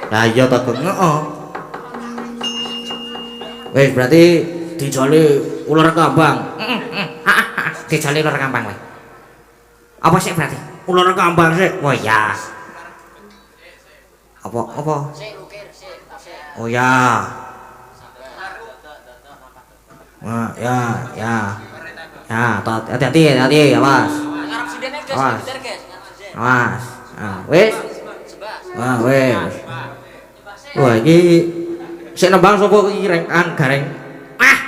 Lah iya to, Gong. Heeh. Wis berarti dijoli ular kambang. Dijoli ular kambang kowe. Apa sih berarti? Ular kambang sih. Oh ya. Apa? Oh ya. Wah, ya. Ya, hati-hati, awas. Awas. Awas. Ah, wis. Ah, wis. Wah, iki sik nembang sapa iki gareng. Ah.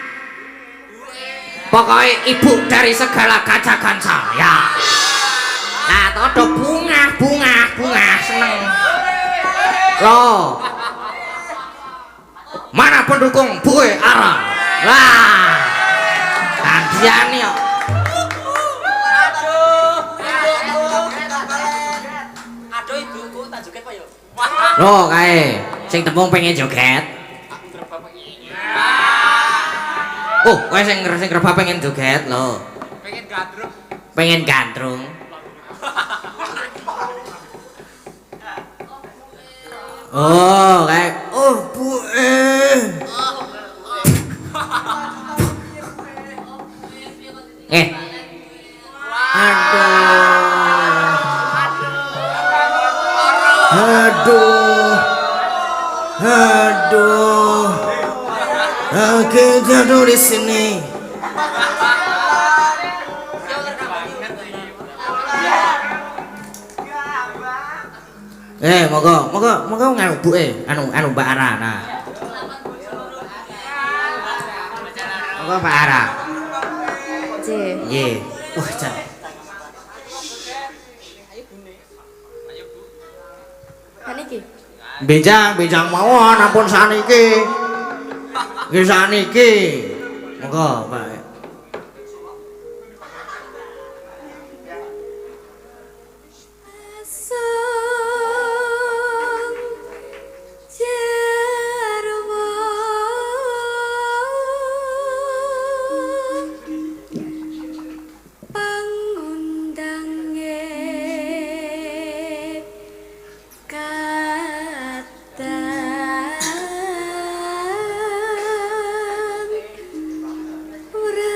Pokoknya ibu dari segala kaca-kaca ya. Nah, todo bunga seneng. Loh. Mana pendukung Boy Ara? Lah. Gantian yo. Aduh ibuku tak joget apa yo? Loh kae sing tembung pengen joget. Oh, kowe sing greba pengen joget lho. Pengen gandrung. Oh, kayak Bu. Aduh. Aku jatuh di sini. Moga nganu Bu anu Mbak Ara nah. Moga Mbak Ara. Nggih. Wah, jan. Saniki. Benjang mawon ampun saniki. Nggih saniki. Moga, Mbak. Ora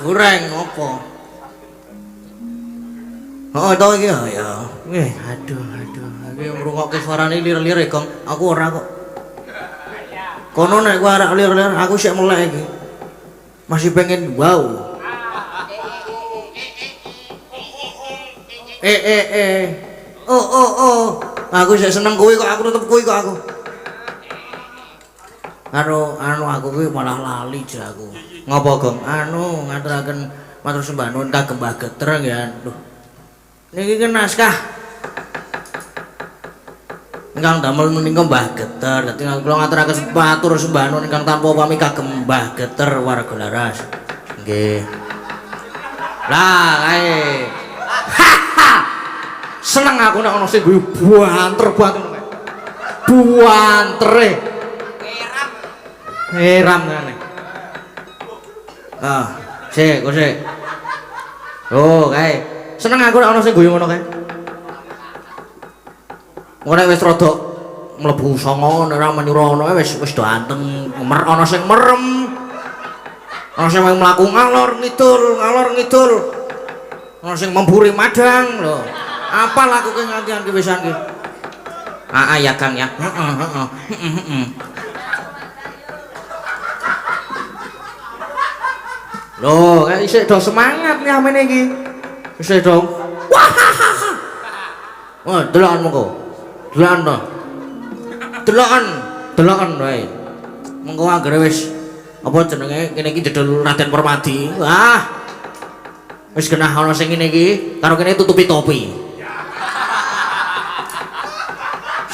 goreng apa? Oh, to iki ya. Aduh. Iki ngrungokke suarane lir-lir Gong. Aku ora kok. Kono nek kowe arek lir-lir, aku sik melek iki. Masih pengen wow. Oh. Aku sik seneng kuwi kok, aku tetep kuwi kok aku. Anu aku kuwi malah lali jago. Ngopo, Gong? Ngaturaken matur sembah nuwun kagem Mbah Getreng ya. Duh. Niki kan naskah ingkang damel menika Mbah Geter. Dadi kula ngaturaken matur sembah nuwun ingkang tanpa pamit kagem Mbah Geter warga Laras. Nggih. Lah kae. Seneng aku nek ana sing guyu banter ngono kae. Buantere. Heram ngene. Sik. Oh, kae. Seneng aku nek ana sing guyu ngono kae. Ora wis rada mlebu songo nek ora menyurono wis do anteng, ana sing merem. Ana sing mlaku ngalor ngidul. Ana sing memburi madang lho. Apal aku ki ngantian ki wisan ki. Ya Kang ya. Heeh. Loh, isih do semangat nih amene iki. Isih do. Wah, delokan mengko. Delokan wae. Mengko anggere wis apa jenenge kene iki jedul Raden Permadi. Wah. Wis genah ana sing ngene iki karo kene tutupi topi.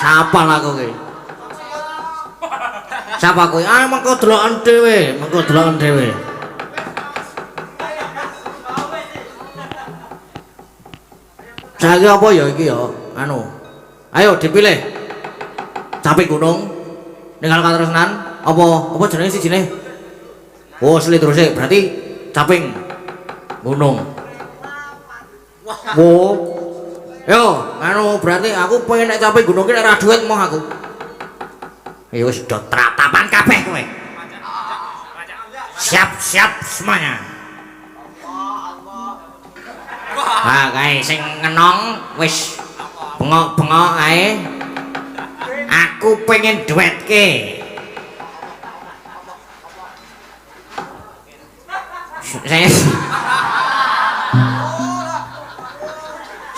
Siapa lah kowe? Siapa kowe? Mengko delokan dhewe. Saiki apa ya iki ya? Ayo dipilih. Capek gunung ninggal katresnan apa jenenge sijine? Oh, asli terus berarti caping gunung. Wo. Yo, berarti aku pengen nek caping gunung ki nek ra duit moh aku. Ya wis do tratapan kabeh kowe. Siap semuanya. Kae sing ngenong wis bengok-bengok kae. Aku pengen duetke.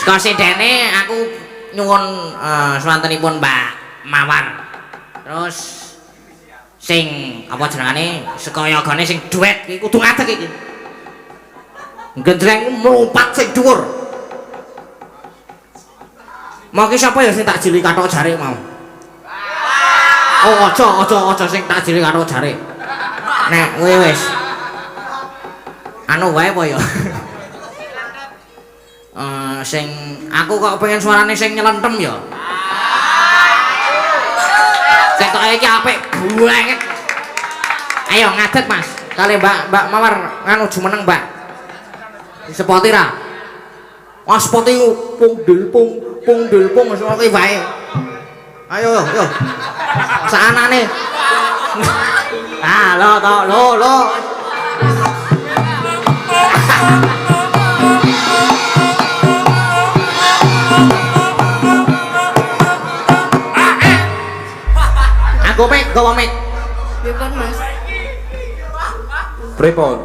Saka sedene aku nyuwun swantenipun Mbak Mawar. Terus sing apa jenengane saka yogane sing duet iki kudu ngadeg iki. Gendreng mlumpat sing dhuwur. Mau ki sapa ya sing tak jili kathok jare mau. Oh, aja sing tak jili kathok jare. Nek kowe wis wae apa ya? Sing aku kok pengen suarane sing nyelentem ya. Ketoke iki apik banget. Ayo ngadeg Mas. Kali Mbak Mawar jumeneng Mbak. Disepoti ra? Wah sepoti pung dilpung wis ngono wae. Ayo. Saanane. Lo. Gawa mik. Pripun Mas? Pripun?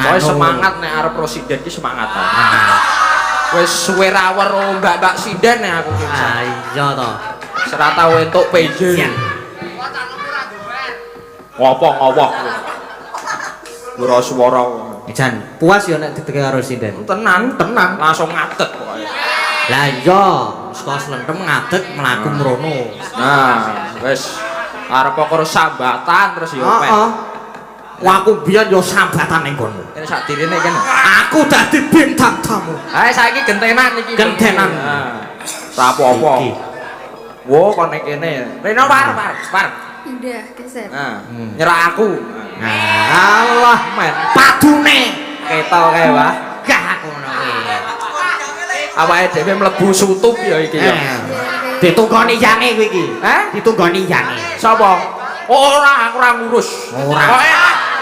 Kowe semangat nek arep presiden ki semangat. Wis suwe ra weruh Mbak Sinden nek aku ki. Iya to. Serata entuk PJ. Ngopo? Ora swara. Jan, puas ya nek diteke karo Sinden. Tenan, langsung ngadeg pokoke. Lah iya, saka slentem ngadeg mlaku mrono. Nah, wis arep karo sambatan terus ya pet. Wah, aku biyen ya sambatan ning kono. Kene sak direne kene. Aku dadi bintang tamu. Saiki gentenan iki. Gentenan. Ora apa-apa. Wo kon nek kene. Reno par. Udah, geser. Nyerah aku. Allah, men. Padune Ketok kae wae. gak ngono kuwi. Awake dhewe mlebu sutup ya iki ya. Ditunggoni yange kuwi iki. Ditunggoni yange. Sapa? Ora, aku ora ngurus. Ora.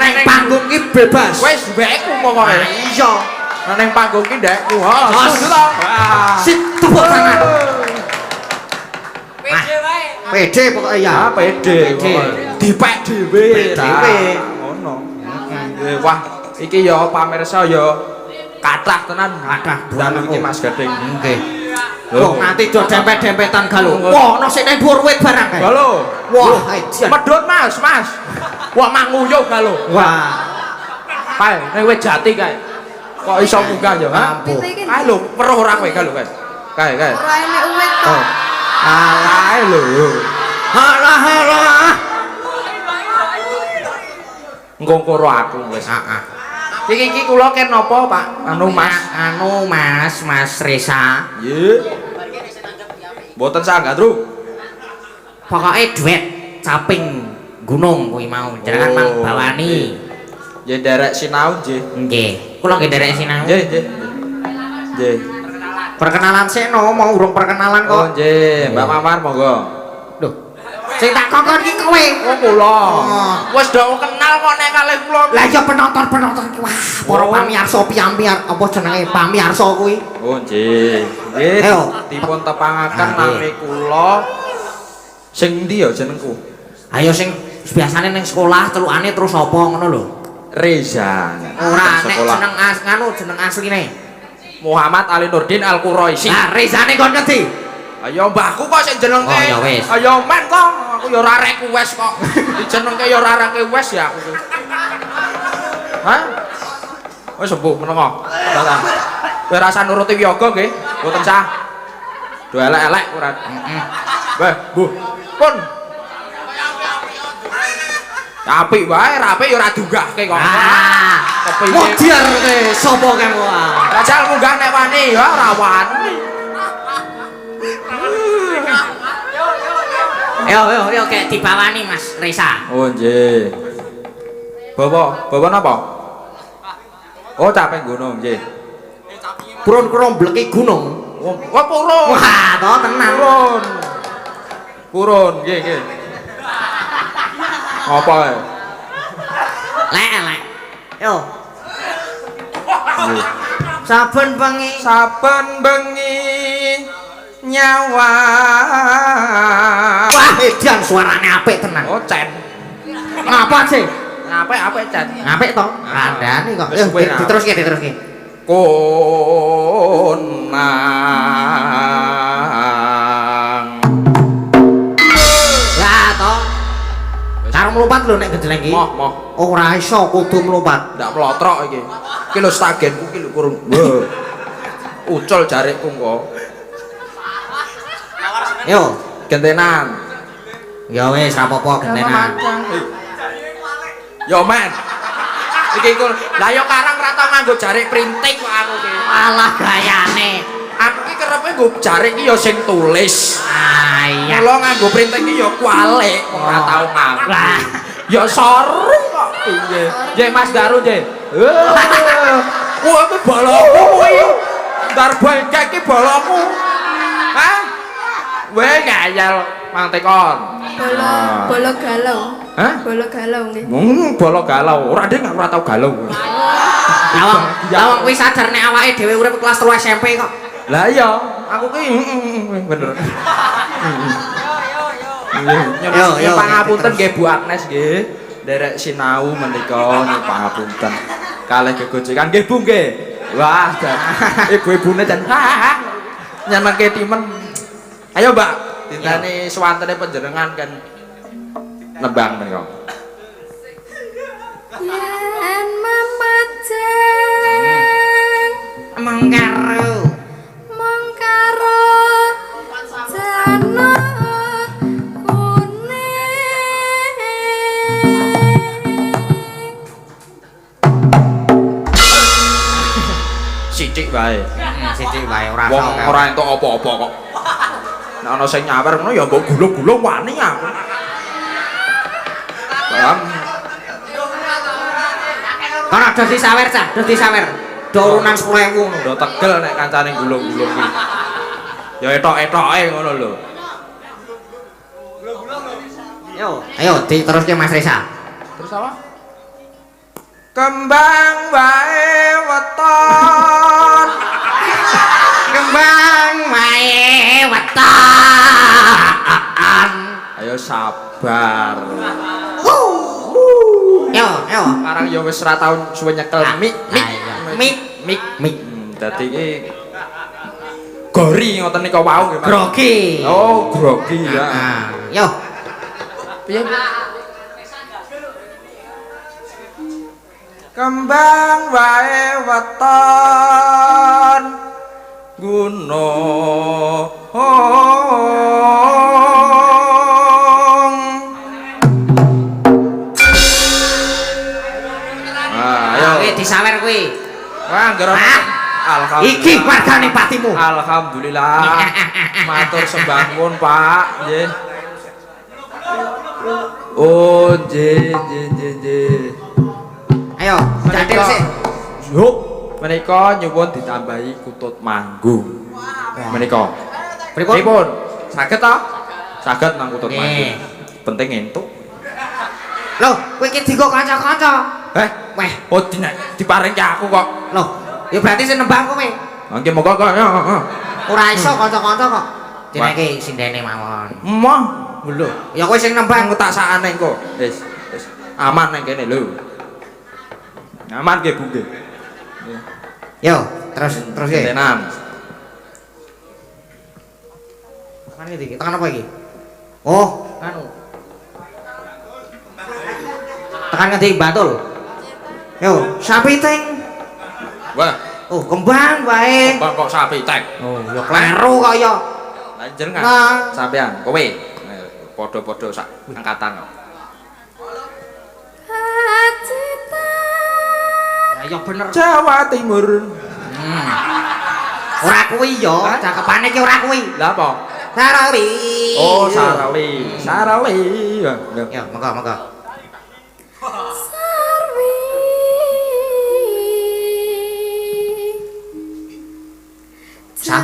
Ning panggung ki bebas. Wis mbekku pokoke. Iya. Ning panggung ki ndekku. Ha, setuju to? Sip tepuk tangan. Pede wae. Pede pokoknya ya. Ah, pede. Dipek dhewe. Dhewe. Ngono. Wah, iki ya pamirsa ya kathah tenan. Kathah dalam iki Mas Gading. Nggih. Kok nganti do dempet-dempetan galo. Wah, ono sing nang dhuwur wit barang kae. Galo. Wah, edan. Medhot Mas, Mas. Wah, manguyuh galo. Wah. Kae ning wit jati kae. Kok iso munggah ya, ha? Ampun. Kae lho, weruh ora kowe galo kae. Kae. Ora enek uwit to. Kae lho. Halah. Ngkongkoro aku wis. Heeh. Iki kula ken napa, Pak? Mas Resa. Nggih. Mboten sangat, Tru. Pokoke duet caping gunung kuwi mau jenengan Mang Bawani. Nggih derek sinau nggih. Nggih. Kula nggih derek sinau. Nggih. Nggih. Perkenalan seno mau urung perkenalan kok. Oh nggih, Mbak Mawar monggo. Lho. Sing tak kokon ki kowe. Oh kula. Wis do kenal kok nek kalih kula. Lah iya penonton ki wah, para pamirsa piampiar apa jenenge pamirsa kuwi. Oh nggih. Nggih. Ayo. Dipun tepangaken Ah, nggih. nami kula. Sing ndi ya jenengku? Ayo sing biasane ning sekolah telukane terus apa ngono lho. Reza. Ora nek Sekolah. jeneng asline. Muhammad Ali Nurdin Al Quraisy. Lah rezane kon ngendi? Ayo mbahku kok sing jenengke. Oh, ya wis. Ayo men kok. Aku ya ora arek wes kok. Dijenengke ya ora arek wes ya aku. Hah? Wis sembuh menengo. Datang. Kowe rasa nuruti wiyaga nggih? Mboten sah. Do elek-elek ora. Heeh. Weh, Bu. Pun. Apik wae, apik ya ora dunggahke kok. Kepiye? Modiar kowe sapa kamu? Rajal munggah nek wani ya ora wani. Yo kayak dibawani Mas Resa. Oh nggih. Bawa napa? Oh capek gunung nggih. Purun krombleki gunung. Wah purun. Wah, to tenan. Purun nggih. Apa ae? Lek. Yo. Nggih. Saben bengi nyawa. Wah, edan suarane apik tenan. Oh cen. Ngapa sih? Apik cen. Apik to? Kandhane kok. Wis suwe nah. Diteruske. Konang. Lah to. Karo mlumpat lho nek gedeleng iki. Moh. Ora iso kudu mlumpat. Ndak melotrok iki. Iki lho stagenku iki lho kurung. Ucul jarikku kok. Yo, Gentenan. ya wis ra apa-apa gentenan. Yo men. Iki iku lah yo karang ora tau nganggo jarik printing kok aku ki. Alah gayane. Aku ki kerepe nggo jarik ki yo sing tulis. Ah iya. Mula nganggo printing ki yo kualik ora tau nganggo. Lah. Yo sorry kok piye. Nggih Mas Daru nggih. Wah, iki balokku kuwi. Darbo engkek ki balokku. Hah? Weh ngayal Mang Tekon. Bolo galau. Hah? Bolo galau nggih. Bolo galau. Ora ndek ora tau galau. Lawang kuwi sadar nek awake dhewe urip kelas 3 SMP kok. Lah iya, aku ki bener. Yo pangapunten nggih Bu Agnes nggih. Derek sinau menika nggih pangapunten. Kalih gegojekan nggih Bu nggih. Wah, ibu-ibune jan nyenengke timen. Ayo Mbak, dinteni swantene panjenengan kan nembang menika. Yen mamajeng Mengkaro jana kuning. Sithik wae. sithik wae ora Wong iso. ora entuk apa-apa kok. Nek ana sing nyawer ngono ya mbok gulung-gulung wani aku. Paham? Kono dos disawer cah, dos disawer. Do urunan 10.000 ngono. Udah tegel nek kancane gulung-gulung iki. Ya etok-etoke ngono lho. Yo, ayo diteruske Mas Resa. Terus apa? Kembang wae weton. Kembang wae weton. Ayo sabar. Yo. Sekarang yo wis ra tau suwe nyekel mik. Dadi iki gori ngoten nika wau nggih Mas. Grogi. Oh, grogi ya. Yo. Piye? Kembang wae weton gunung. Ayo disawer kuwi. Wah, nggeron. Alhamdulillah. Iki wargane patimu. Alhamdulillah. Matur sembah nuwun, Pak. Nggih. Oh, nggih. Ayo, jatil sik. Yup. Menika nyuwun ditambahi kutut manggung. Menika. Pripun? Saged ta? Saged nang kutut manggung. Penting entuk. Loh, kowe iki dienggo kanca-kanca. Weh, Oh diparing aku kok. loh, ya berarti sing nembang kowe. Nggih monggo kok. Ora iso kanca-kanca kok. Dineke sindene mawon. Emoh. Lho, Ya kowe sing nembang aku tak sakane engko. Wis. Aman nang kene lho. Aman nggih Bu nggih. Yo, terus ya. Tenan. Tekan iki, tekan apa iki? Oh, anu. Tekan ngendi Batul? Yo, sapi teng. Wah, Oh, kembang wae. kok sapi tek. Oh, ya kleru kok ya. Lah jenengan Nah. sampean kowe padha-padha sak angkatan kok. Ya bener. Jawa Timur. Ora kuwi yo, cakepane ki ora kuwi. Lah apa? Sarawi. Oh, Sarawi. Sarawi. Ya, Ya, monggo. Sa.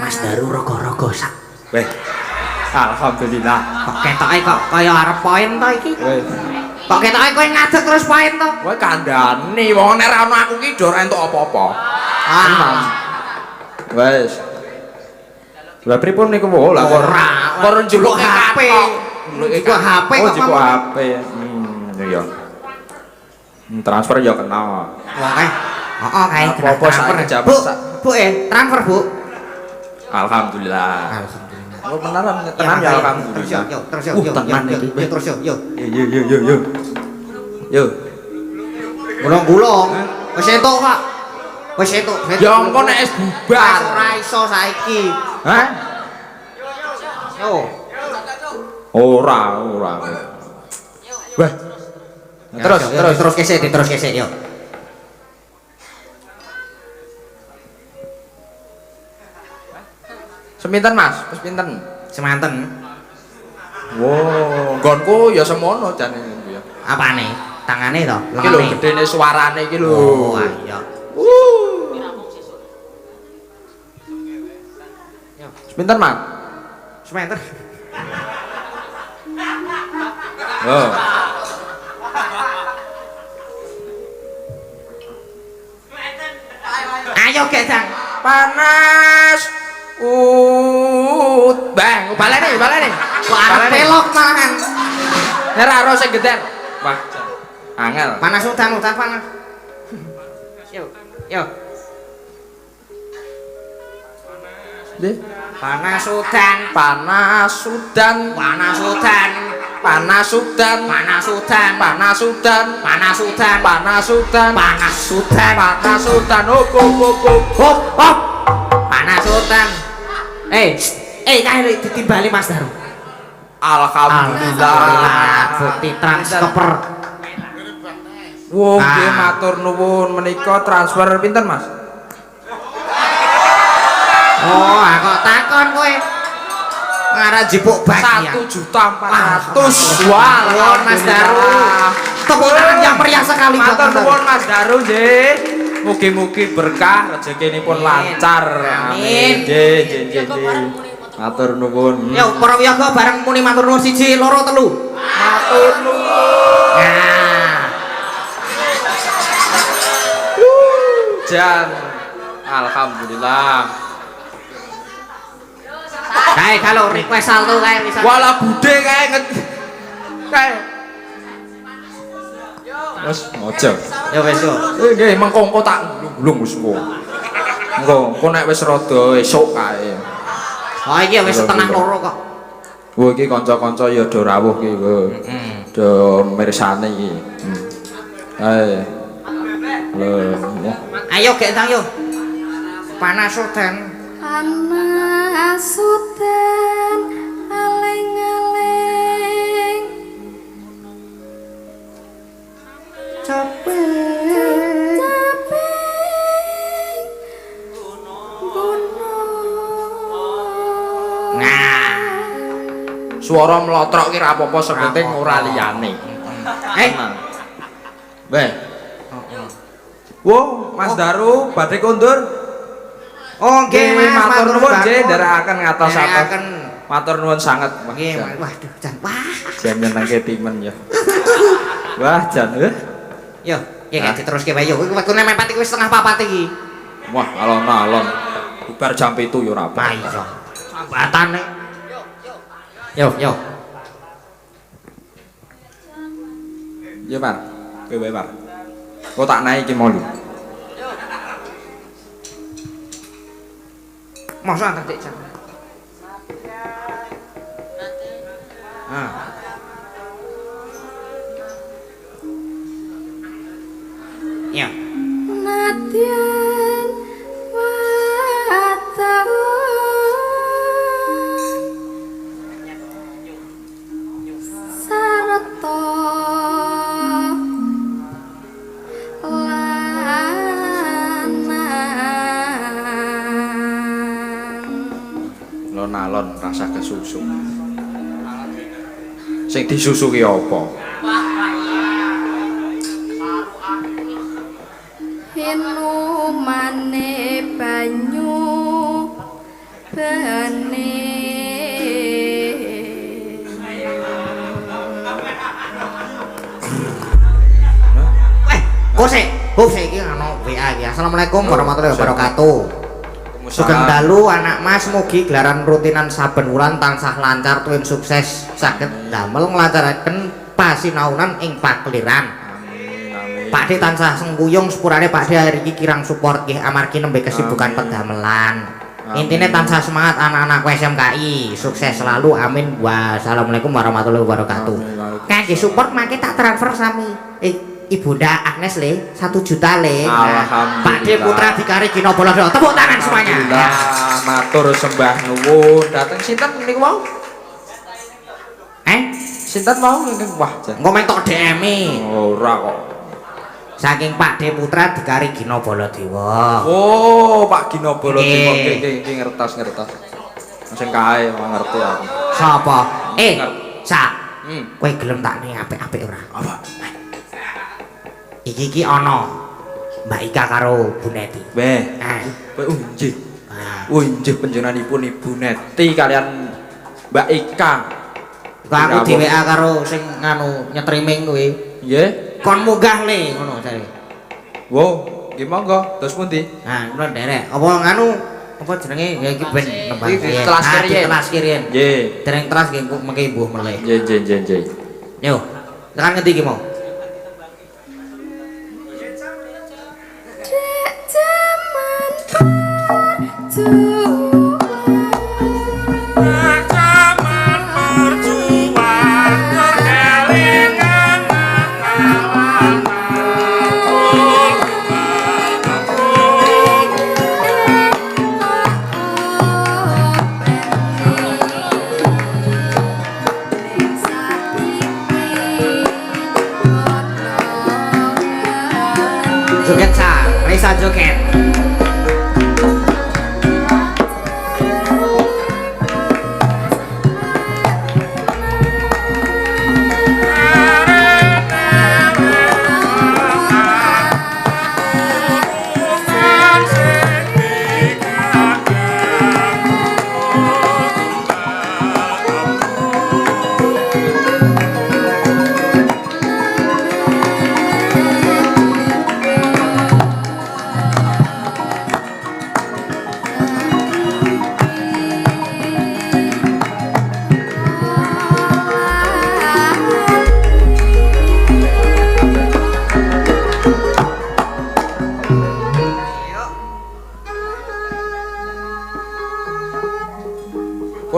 Mas Daru rogo-rogo sak. Weh. Alhamdulillah. Kok ketoke kok kaya arep poin to iki? Weh. Kok ketoke kowe ngadeg terus poin to? Kowe kandhani wong nek ra ono aku ki do ora entuk apa-apa. Wes. Lah pripun niku wo? Lah kok njupuk HP. Njupuk HP oh, kok. njupuk HP. Ya. Transfer ya kena. Wong kae Apa-apa saiki jabat sak. Bu, transfer, Bu. Alhamdulillah. Alhamdulillah. Oh beneran tenan ya alhamdulillah. Yo, terus yo. Tenan iki. Terus yo. Yo. Gulung-gulung. Wis entuk, Pak. Wis entuk. Ya engko nek wis bubar. Ora iso saiki. Hah? Yo. Ora. Wah. Terus kesek yo. Seminten Mas, wis pinten? Semanten. Wow, nggonku ya semono jane ya. Apane? Tangane to, Iki lho gedene suarane iki lho. Oh, iya. Pinten, Mas? Sementer. Oh. Ayo gedang. Panas. Bang, balane. Kok arep pelok malahan. Nek ra ora sing geder. Wah. Angel. Panas udan panas. Yo. Nggih. Panas udan. Panas udan. Hop. Panas udan. Kae ditimbali Mas Daru. Alhamdulillah. Bukti transfer. Wong nggih matur nuwun menika transfer pinten Mas? Oh, kok takon kowe. Ngarep jipuk bahagia. 1.400.000. Wah, Mas Daru. Tepuk tangan yang meriah sekali. Matur nuwun Mas Daru nggih. Mugi-mugi berkah rezekinipun lancar. Amin. Nggih. Matur nuwun. Yo para wiyaga bareng muni matur nuwun 1 2 3. Matur nuwun. Nah. Jan. Alhamdulillah. Kae kalau request salto kae bisa. Wala budhe kae kae. Wes mojo. Ya wis yo. Nggih mengko tak glung wis engko. Engko nek wis rada esuk kae. Oh iki wis setengah loro kok. Wo iki kanca-kanca ya do rawuh iki wo. Do mirsani iki. Ae. Ayo gek ndang yo. Panas udan. Panas udan aling-aling capek gunung. Nah. Suara mlotrok ki ra apa-apa sepenting ora liyane. Beh. Wo, Mas Daru badhe kondur. Oh nggih Mas, matur nuwun nggih nderekaken ngatos-atos. Akan Matur nuwun sanget. nggih, waduh jan wah. Jan nyenengke timen ya. Wah, jan Yo, ya gak diteruske wae yo. Wektune mepet iki wis setengah 4 iki. Wah, alon-alon. Bubar jam 7 ya ora apa. Lah iya. Sambatane. Yo. Ya, Mar. Kowe Mar. Kok tak naik iki mau lho. Masa antek jan. Ya. Nadyan watan sarta Alon rasa kesusu. Sing disusu ki apa? Hinumane banyu bene Kok iki ana WA iki. Assalamualaikum warahmatullahi wabarakatuh. Sugeng dalu anak Mas, mugi gelaran rutinan saben wulan tansah lancar tuwin sukses saged damel nglacaraken pasinaunan ing pakliran. Pak De tansah sengkuyung sepurane Pak De hari iki kirang support nggih amargi nembe kesibukan pedamelan. Intine tansah semangat anak-anak SMKI, sukses selalu amin. Wassalamualaikum warahmatullahi wabarakatuh. Kangge support mangke tak transfer sami. Ibunda Agnes le 1 juta le. Pak De Putra Dikari Gino Bolodo. Tepuk tangan semuanya. Matur sembah nuwun. Dateng sinten niku mau? Sinten mau niku? Wah, engko mentok DM-e. Ora kok. Saking Pak De Putra Dikari Gino Bolodewa. Oh, Pak Gino Bolodewa iki ngertos. Sing kae ngerti aku. Sapa? Sak. Kowe gelem tak ning apik-apik ora? Apa? Iki ana Mbak Ika karo Bu Neti. Weh. Nggih. Nggih panjenenganipun Ibu Neti kalian Mbak Ika. Kok aku di WA karo sing nganu nyetriming kuwi. Nggih. Kon munggah le ngono jare. Wo, nggih monggo. Terus pundi? Nah, ngono nderek. Apa nganu apa jenenge? Ya iki ben nembang. Iki kelas kiriyen. Kelas kiriyen. Nggih. Dereng teras nggih mengke mbuh meleh. Nggih. Yo. Tekan ngendi iki mau? Joget sa, Risa joget.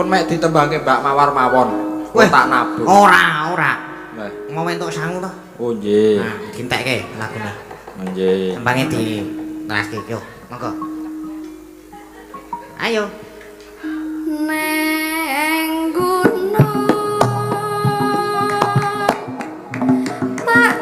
pun mek ditembangke Mbak Mawar mawon. Weh, tak nabung. Ora. Nggih. Mau entuk sangu to. Oh nggih. Nah, dintekke lagune. Nggih. Tembange di teraske yo. Monggo. Ayo. neng gunung tak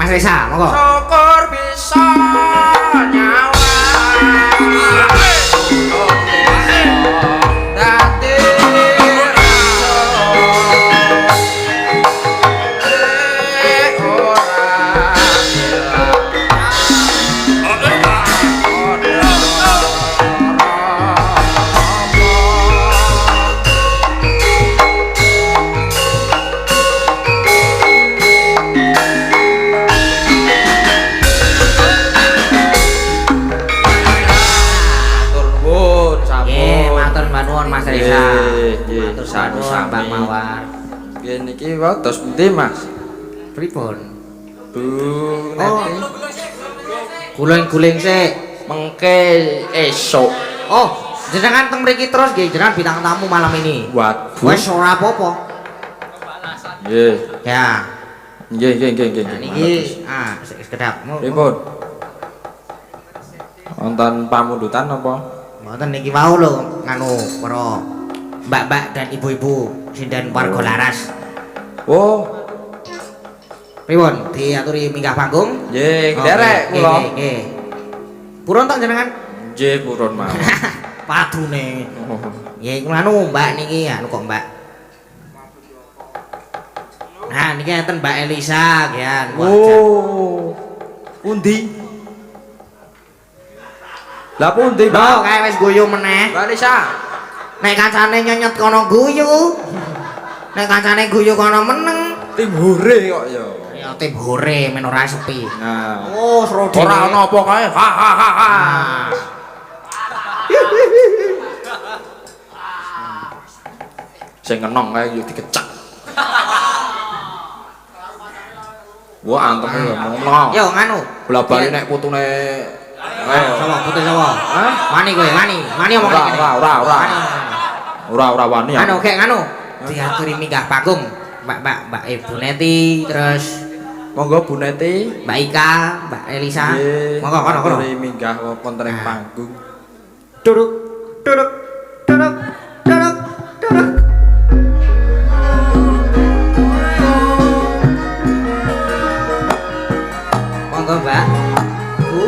Mas Resa, monggo. Syukur bisa nyawa. Dadi Mas Resa. Matur sanuwun Mbak Mawar. Nggih niki wados pundi Mas? Pripun? Bu, Oh. Guling-guling sik. mengke esok. Oh, jenengan teng mriki terus nggih, jenengan bintang tamu malam ini. Waduh. Wes ora apa-apa. Nggih. Ya. Nggih. Nah, niki sekedap. Pripun? Wonten pamundutan apa? Mboten niki wau lho nganu para mbak-mbak dan ibu-ibu sinden warga Laras. Oh, Pripun diaturi minggah panggung? nggih, derek kula. Nggih. Purun tok jenengan? Nggih, purun mawon. Padune. Nggih, nganu Mbak niki anu kok Mbak. Nah, niki enten Mbak Elisa nggih. Oh. Pundi? Lah pundi, Mbak, kae wis guyu meneh. Mbak Lisa. Nek kancane nyenyet kono guyu. Nek kancane guyu kono meneng. Tim hore kok ya. Ya tim hore men ora sepi. Nah. Oh, seru dhewe. Ora ana apa kae. Ha ha ha ha. Sing kenong kae yo dikecak. Wah, anteme lho ngomong. Yo nganu. Bola-bali nek putune ayo. Sapa putih sapa? Hah? Wani kowe, wani. Wani omong Ora, kene. ora. Ora wani ya. Anu kek nganu. Diaturi minggah panggung. Mbak Ibu Neti terus Monggo Bu Neti, Mbak Ika, Mbak Elisa. nggih. Monggo kono. Minggah wonten ing panggung. Duduk, duduk, duduk, duduk, duduk. Monggo Mbak. Bu.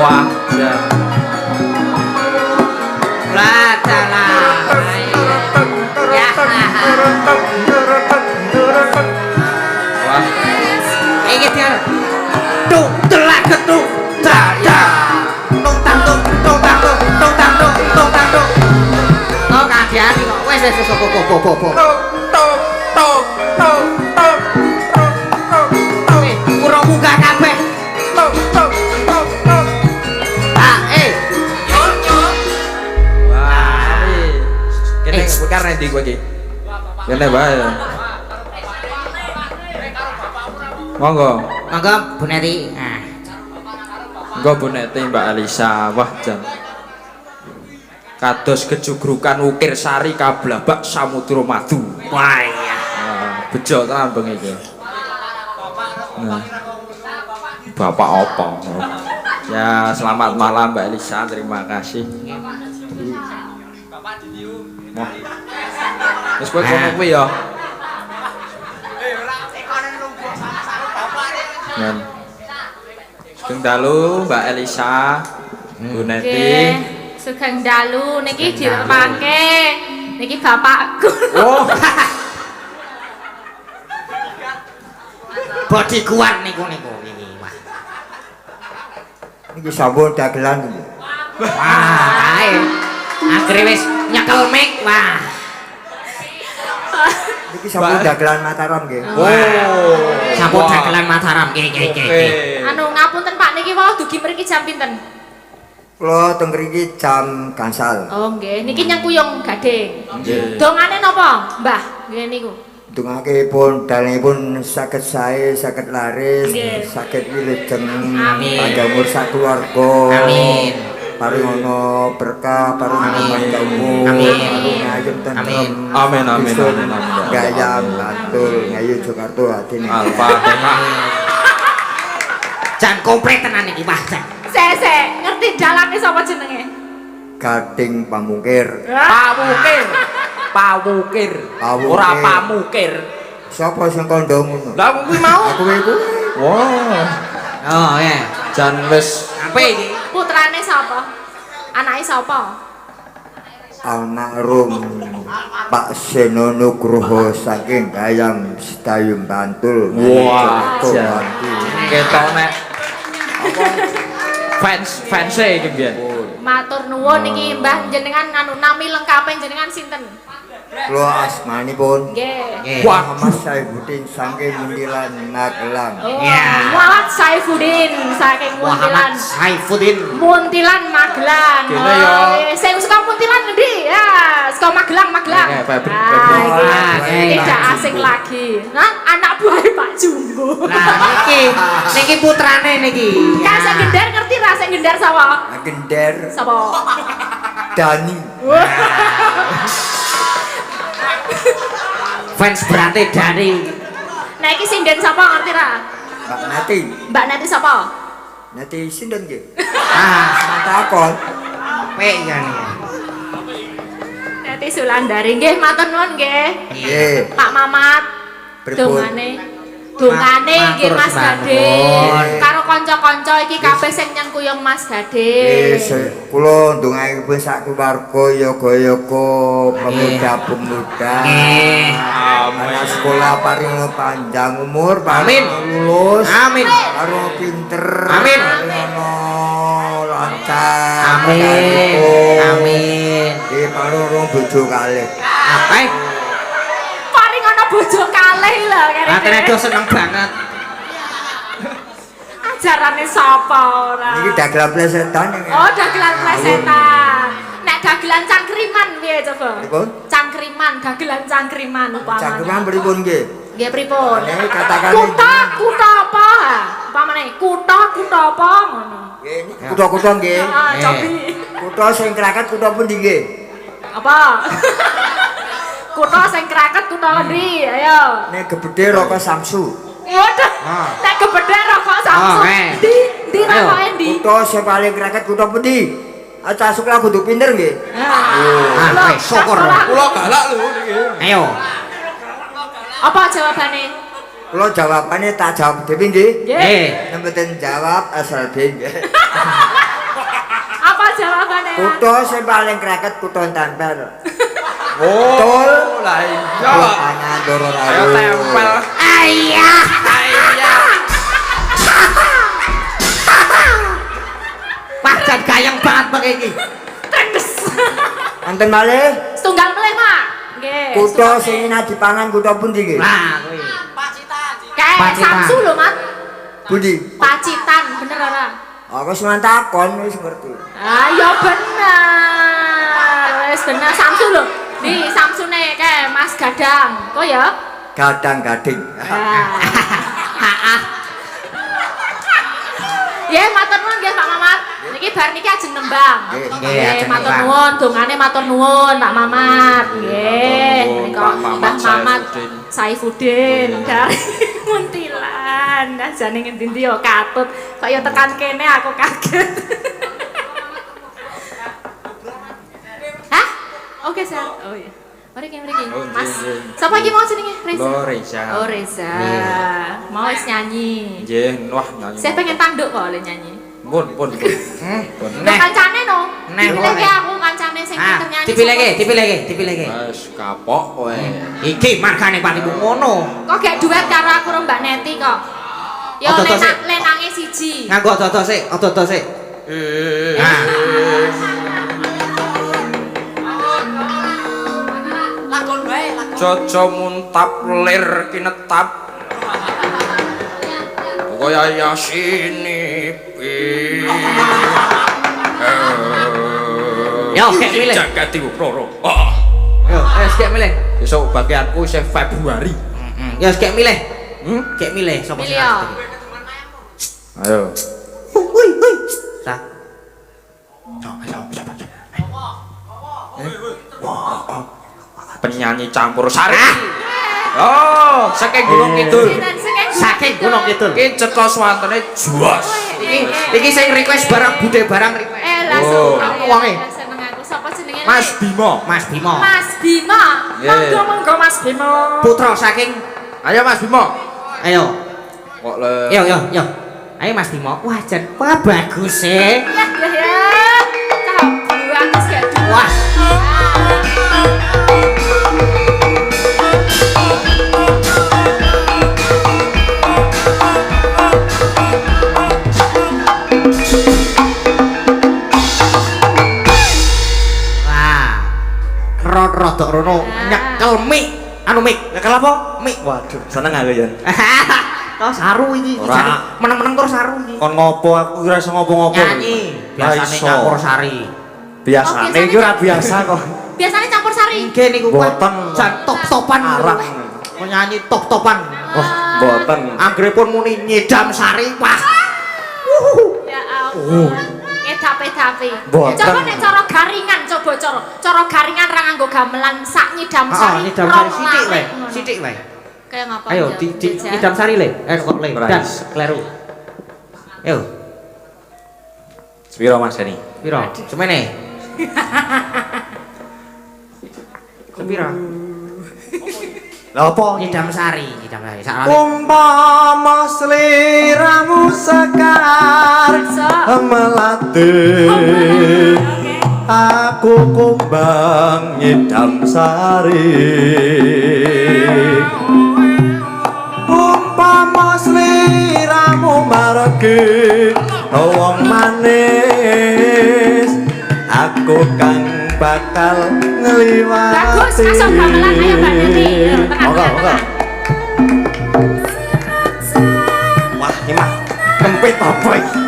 Wah, ya. Ladalah. Ya. Wah, Iki dia. Tung telak ketung. Dada. Tung tang tung, tung tang tung, tung tang tung, tung tang tung. Oh, kagiati kok. Wes po. Urung buka kabeh. wah. Kene bukan rendi kowe iki. Kene bae. Monggo. Monggo Bu Neti. Nah. Monggo Bu Neti Mbak Elisa. Wah, jan. Kados kejugrukan ukir sari kablabak samudra madu. Wah iya. Bejo tenan bengi iki. Nah. Bapak apa? Ya, selamat malam Mbak Elisa, terima kasih. Wah. Wis kowe kono kuwi ya. Nen. Sugeng dalu Mbak Elisa, Bu Neti. Nggih, sugeng dalu niki direpake. Niki bapakku. Oh, Bodi kuat niku iki. Wah. Iki sampun dagelan iki. Wah, ae. Akhire wis nyekel mic. Wah. Iki sampun dagelan Mataram nggih. oh. Sampun Wah. dagelan Mataram. Nggih. Anu ngapunten Pak niki wau dugi mriki jam pinten? Kula teng mriki jam gangsal. Oh nggih, niki nyengkuyung gading. Nggih. Dongane napa, Mbah? Nggih niku. Dungake pun dalipun saged sae, saged laris, Nggih. saged wilujeng Amin. panjang umur sakeluarga. Amin. Paringono berkah, paringono Amin. panjang umur, Amin. paringono ayem tentrem. Amin. Amin, amin, Isun, amin, amin. Gayam, Bantul, Ngayu Jakarta atine. Al-Fatihah. Jan komplit tenan iki, Wah. Jan. Sese, ngerti dalane sapa jenenge? Gading Pamungkir. Pamukir. Pamukir. Pamukir. Ora pamukir. Sapa sing kandha ngono? Lah kuwi mau. Aku iku. Wah. Oh, ya. Jan wis Apa iki? Putrane sapa? Anake sapa? Almarhum Pak Seno Nugroho saking Gayam Sedayung Bantul. Wah, Jakarta, jan. Bantul. ketok nek apa fans iki mbiyen. Matur nuwun niki Mbah jenengan anu nami lengkape jenengan sinten? Kula asmanipun Nggih. Nggih. Muhammad Saifuddin saking Muntilan Magelang. Oh, Ya. Muhammad Saifuddin saking Muntilan. Muhammad Saifuddin. Muntilan Magelang. Kene ya. Sing suka Muntilan ngendi? Ya, suka Magelang. Nggih, Febri. Ah, nggih. Tidak asing lagi. Nah, anak buah Pak Jumbo. Lah niki putrane niki. Kan sing gendar ngerti ra sing gendar sapa? Gender Sapa? Dani. Fans berarti dari Nah iki sinden sapa ngerti ra? Mbak Nati. Mbak Nati sapa? Nati sinten nggih? ah Takon. pe kan. Nati Sulandari nggih matur nuwun nggih. Nggih. Pak Mamat Pripun? dongane nggih Mas Matur Gade sembahun. karo kanca-kanca iki kabeh sing nyengkuyung Mas Gade. Kula ndongaipun sak keluarga yoga-yoga pemuda-pemuda. Anak sekolah paring panjang umur, Amin. lulus. Amin. Karo pinter. Amin. Ono lancar. Amin. Amin. Iki parung bojo kalih. Apa? Paring ana bojo kalih lho kene. Atene do seneng banget. Ajarane sapa ora? Niki dagelan plesetan iki. Oh, dagelan plesetan. Nek dagelan cangkriman piye coba? Pripun? Cangkriman, dagelan cangkriman upamane. Cangkeman pripun nggih? Nggih pripun? Nek katakan Kutha apa? Upamane kutha apa ngono. nggih kutha-kutha nggih. Ah, cobi. Kutha sing kraket kutha pundi nggih? Apa? Kutha sing kraket kutha endi? Ayo. Nek gebedhe rokok Samsu. Waduh. Nek gebedhe rokok Samsung. Ndi rokoke ndi? Kutha sing paling kraket kutha pundi? Aca sekolah kudu pinter nggih. Ah, syukur. Kula galak lho niki. Ayo. Apa jawabane? Kula jawabane tak jawab dhewe nggih. Nggih. Mboten jawab asal dhewe nggih. Apa jawabane? Kutha sing paling kraket kutha tempel. Oh, Tol. lah iya. Tangan doro Ayo tempel. Ayah. Pajan gayeng banget pakai iki. Tendes. Wonten malih Setunggal melih, Mak. Nggih. kutha sing enak dipangan kutha pundi nggih? Lah kuwi. Kayak Pacitan. Samsu lho, Mat. Pundi? Pacitan, bener ora? Aku wis takon wis ngerti. Ah, ya bener. Wis bener Samsu lho. Nih, Samsune kayak Mas Gadang. Kok ya? Gadang-gading. Ya, matur nuwun nggih Pak Mamat. Niki bar niki ajeng nembang. Nggih, ajeng matur nembang. nuwun, dongane matur nuwun Pak Mamat. Nggih, menika Pak Mamat Mbah Mamat Saifuddin. Saifuddin dari Muntilan. Ajane ngendi-endi ya katut. Kaya tekan kene aku kaget. Hah? Oke, Sir. Oh iya. Mriki. Oh, Mas. nggih. Sapa iki mau jenenge? Reza. Lo Reza. Oh, Reza. Mau wis nyanyi. Nggih, wah nyanyi. Saya pengen tanduk kok oleh nyanyi. Pun. Loh, Neh. kancane no. Neh, Dipilihke neh. aku kancane sing Ah, pinter nyanyi. dipilihke. Wes kapok kowe. Iki margane paniku ngono. Kok gak duet karo aku karo Mbak Neti kok. Ya Odo-odo sik. lenange siji. Nganggo odo-odo sik. Nah. Jojo muntap lir kinetap. Kaya yasini pi. Yo, kek milih. Jagati proro. Yo, kek milih. Besok bagianku isih Februari. Yo, kek milih. Kek milih sapa sing Milih, yo. arep. Ayo. Hui. Sa. Penyanyi campur sari. Oh, saking Gunung Kidul. Saking Gunung Kidul. Iki cetha swantene juas. Iki sing request barang bude barang request. Langsung. Aku wonge. Seneng aku. Sapa jenenge? Mas Bimo. Mas Bimo. Mas Bima. Yeah. Monggo Mas Bima. Putra saking Ayo Mas Bimo. ayo. Kok le. Yo. Ayo Mas Bimo. Wah, jan wah bagus e. Ya. Cakep. Bagus gak? Wah. Rodok rono nyekel mik anu mik nyekel apa mik Waduh, seneng aku ya. kok saru iki Ora. meneng-meneng tur saru iki Kon ngopo aku ora iso ngopo-ngopo. nyanyi biasane iso. campur sari Biasane iki ora biasa kok. Biasanya campur sari. nggih niku Boten. jan top-topan Arang. nyanyi top-topan Wah, mboten. anggrepun muni nyedam sari wah Ya ampun. Edape-edape. Boten. Coba nek cara garingan, coba cara garingan ra nganggo gamelan sak nyidam sari. nyedam sari rong sithik wae larik ngono. sithik wae Kayak ngapa? ayo aja, di Jajah? nyedam sari le kok le Ora dan iso. kleru ayo Sepiro Mas Dani? piro semene sepiro Lah apa? nyedam sari sak lali. Umpama sliramu sekali melati aku kumbang ngidam sari umpama sliramu margi wong manis aku kang bakal ngliwati Bagus, masuk gamelan ayo Mbak Neni. Moga moga wah ini mah kempit apa iki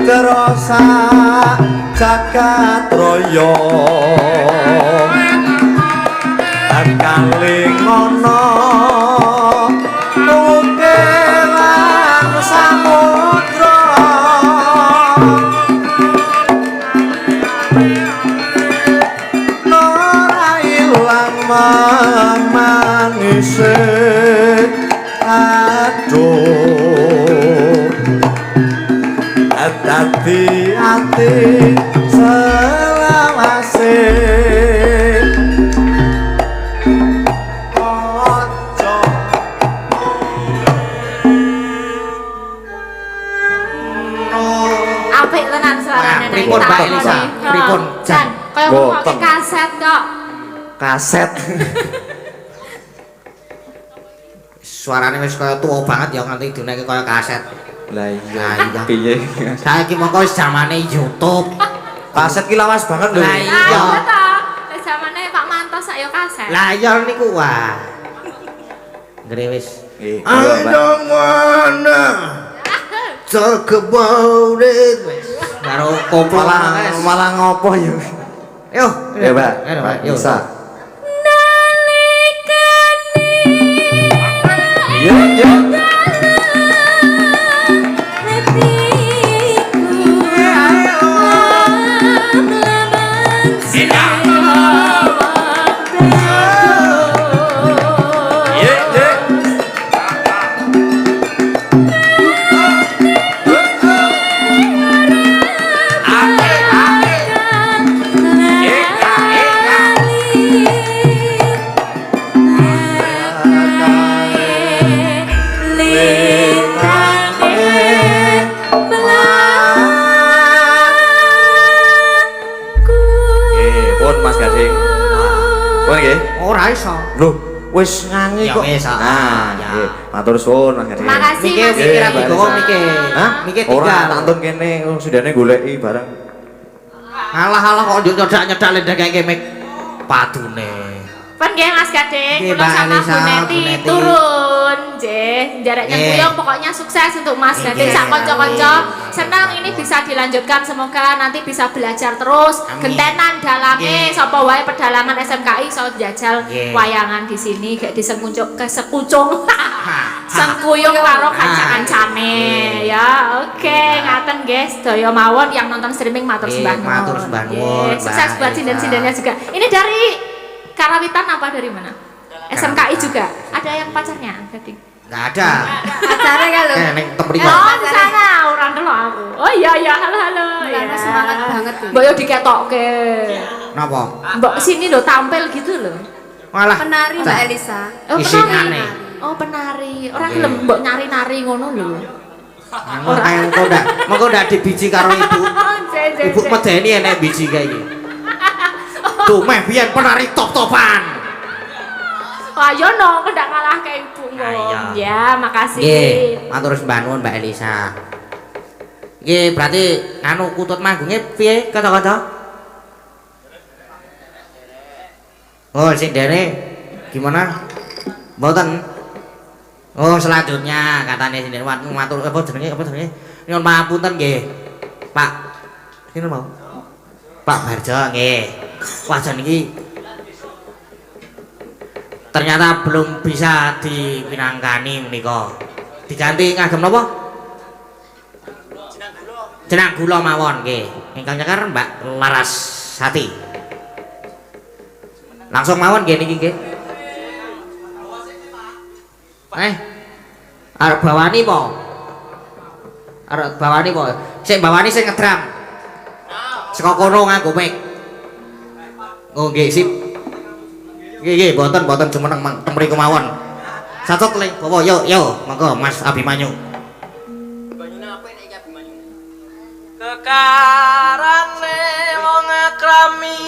Terasa jagat raya kaling ana ukelan samudra ora ilang manise aduh dadi ati selawase ojo Apik tenan suarane nek pripun, Mbak Elisa? Pripun, Jan? Kaya Boten. ngomongke kaset kok. kaset Suarane wis kaya tuwa banget ya nganti duneke kaya kaset. Lah Lah iya iya. piye Saiki mongko wis zamane YouTube. kaset ki lawas banget lho Lah Lah iya. iya ta. Wis zamane Pak Mantos sak yo kaset. Lah iya niku wah. Ngene wis. nggih I don't wanna talk about it. Karo koplo malah malah ngopo ya Yo, ya Mbak Ayo, Mbak yo. bisa iya iya pun Mas Gading pun nggih Ora iso. lho wis nyanyi Ya kok wis, nah ya. nggih matur suwun Mas Gading Makasih Mikir Mas. mikir Iya, aku Mbak kok Elisa. mikir. hah Mikir ora tinggal. tak entun kene sudane goleki bareng Alah-alah kok nyodak-nyodak ndekake mik padune. Pun nggih Mas Gading, Nggih, kula Mbak sama Elisa, Bu Bu Neti Neti. turun. Nggih, njarek Nggih. nyembuyung pokoknya sukses untuk Mas Gading Nggih. sak kanca-kanca. Senang ini bisa dilanjutkan, semoga nanti bisa belajar terus. Amin. Gentenan dalame Nggih. sapa wae pedalangan SMKI iso njajal Nggih. wayangan di sini gak disengkuncuk kesekucung. Sengkuyung karo kanca-kancane ya. Oke, ngaten guys, sedaya mawon yang nonton streaming matur Nggih, sembah nuwun. matur sembah Nggih, nuwun, sukses Mbak buat Elisa. sinden-sindennya juga. Ini dari Karawitan apa dari mana? SMKI juga. Ada yang pacarnya? Gading. Enggak ada. Pacarnya kan lho. Ning temriko. Oh, di sana orang dulu aku. Oh iya iya, halo halo. Mulanya semangat banget tuh. Mbak yo diketokke. Napa? Mbak sini lo tampil gitu loh. Malah Penari Mbak Elisa. Oh, Isinane. Oh, penari. Orang Nggih. gelem mbok nyari-nari ngono lho. Ora mengko ndak dibiji karo ibu. Ibu Ibu medeni enek biji kayak iki. Tuh meh biyen penari top-topan. Ayo no, ndak ngalah ke ibu Ayo. Ya, makasih. Nggih, matur sembah nuwun Mbak Elisa. Nggih, berarti anu kutut manggungnya piye kata-kata? Oh, sing dene gimana? Mboten. Oh, selanjutnya katanya sini matur apa jenenge? Nyuwun pangapunten nggih. Pak. Sinten mau? Pak Barjo nggih. Wah jan iki ternyata belum bisa dipinangkani menika. Diganti ngagem napa? Jenang gula mawon nggih. Ingkang nyekar Mbak Larasati. Langsung mawon nggih niki nggih. Arep bawani po? Arep bawani po? Sik bawani sing ngedram. Saka kono nganggo mic. Oh nggih sip. Nggih mboten jumeneng teng mriku mawon. Satu ling bawa yo monggo Mas Abimanyu. Banyune apik nek iki Abimanyu. Kekarane wong akrami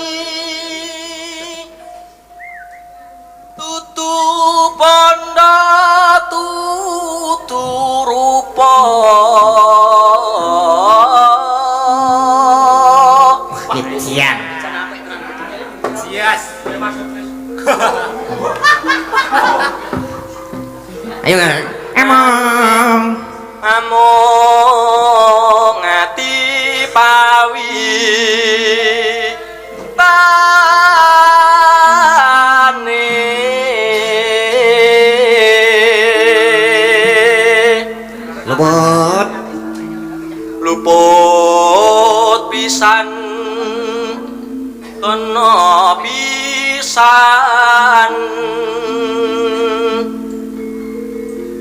tutu pondo tutu rupa Kecian. Sias. Ayo emang amung ati pawi tane luput luput pisan kena pisan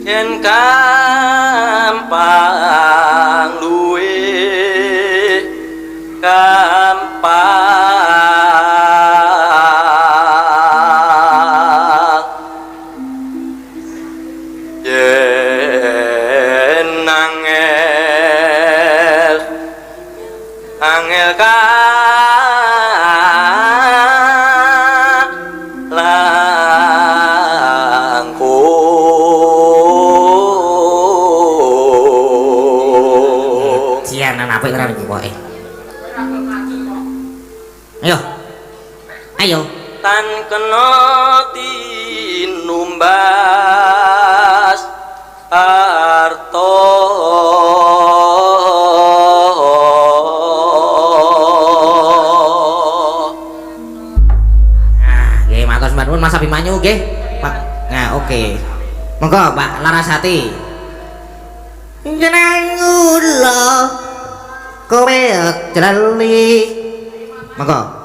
yen gampang luwe gampang yen angel langkung cianan apik tenan iki pokoke. Ayo tan kena tinumbas harta nggih matur sembah nuwun Mas Abimanyu nggih Pak. Nah oke monggo Mbak Larasati. Jeneng kula kowe jlali monggo.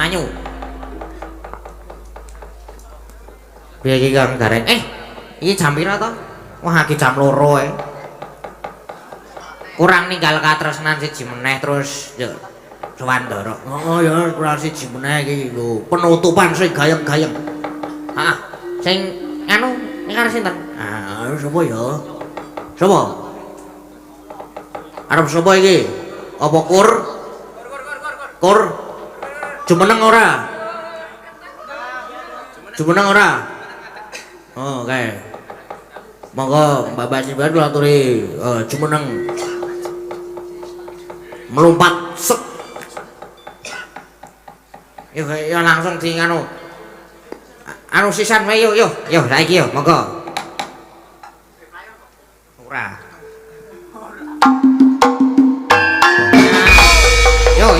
Abimanyu. Piye iki Kang Gareng? Iki jam pira to? Wah, iki jam 2 ae. Kurang ninggal katresnan siji meneh terus yo Swandara. Oh ya kurang siji meneh iki lho. Penutupan sing gayeng-gayeng. Heeh. Sing anu iki karo sinten? Ah, sapa ya? Sapa? Arep sapa iki? Apa Kur? Kur. Jumeneng ora? Jumeneng ora? Oh, oke. Monggo Mbak Basibar kula aturi jumeneng. Melompat sek. Yo langsung di anu. Anu sisan wae yo saiki yo monggo. Ora. Yo.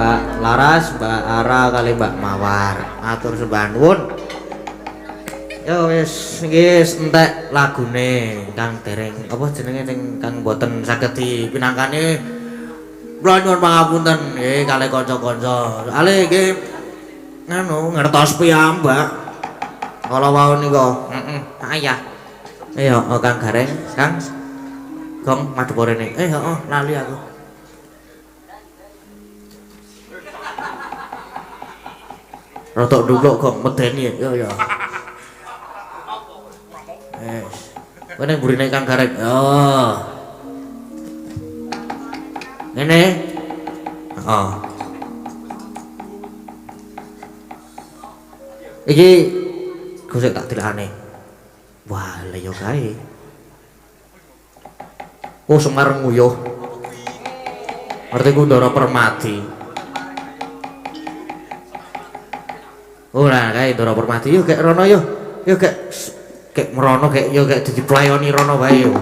Mbak Laras, Mbak Ara kali Mbak Mawar. Atur sembah nuwun. Yo wis iki entek lagune kang dereng apa jenenge ning kang boten saged dipinangkani. Kula nyuwun pangapunten nggih kalih kanca-kanca. Soale iki nganu ngertos piyambak. Kala wau nika, heeh. Ayah. Iya, Kang Gareng, Kang. Gong madhep rene. Heeh, lali aku. Rotok dulu kok medeni ya ya. Kene burine Kang Gareng. Oh. Ngene. Heeh. Iki gosek tak dilakane. Wah, lha yo kae. Oh, Semar nguyuh. Ngerti ku Ndara Permati. Oh, lah kae Ndara Permati yo gek rono yo. Yo gek merono gek yo gek dadi playoni rono wae yo.